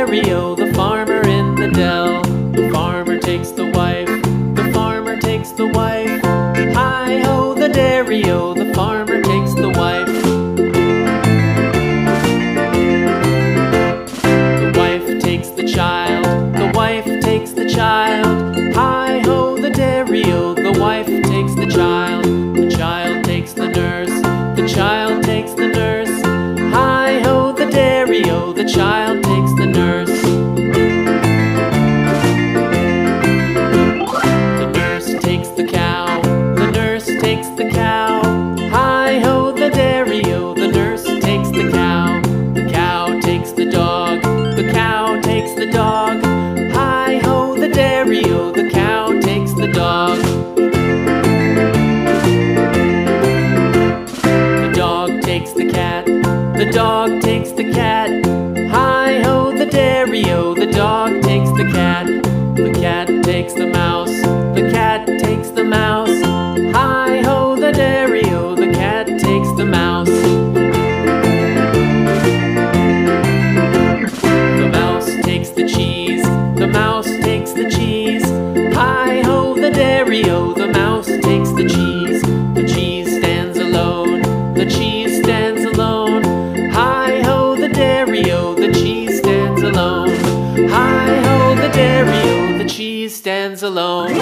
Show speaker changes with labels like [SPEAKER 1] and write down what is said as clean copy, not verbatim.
[SPEAKER 1] dairy-o, the farmer in the dell. The farmer takes the wife, the farmer takes the wife. Hi-ho, the dairy-o, the farmer takes the wife. The wife takes the child, the wife takes the child. Hi-ho, the dairy-o, the wife takes the child. The child takes the nurse, the child takes the nurse. Hi-ho, the dairy-o, the child takes the nurse. The nurse takes the cow, the nurse takes the cow. Hi-ho, the dairy-o, the nurse takes the cow. The cow takes the dog, the cow takes the dog. Hi-ho, the dairy-o, the cow takes the dog. The dog takes the cat, the dog takes the cat. Hi-ho, the dairy-o, the dog takes the cat. The cat takes the mouse, the cat takes the mouse. Hi-ho, the dairy-o, the cat takes the mouse. The mouse takes the cheese, the mouse takes the cheese. Hi-ho, the dairy-o, the mouse takes the cheese. The cheese stands alone, the cheese stands alone. Hi-ho, the dairy-o, the cheese stands alone. Hi-ho, the dairy-o, the cheese stands alone.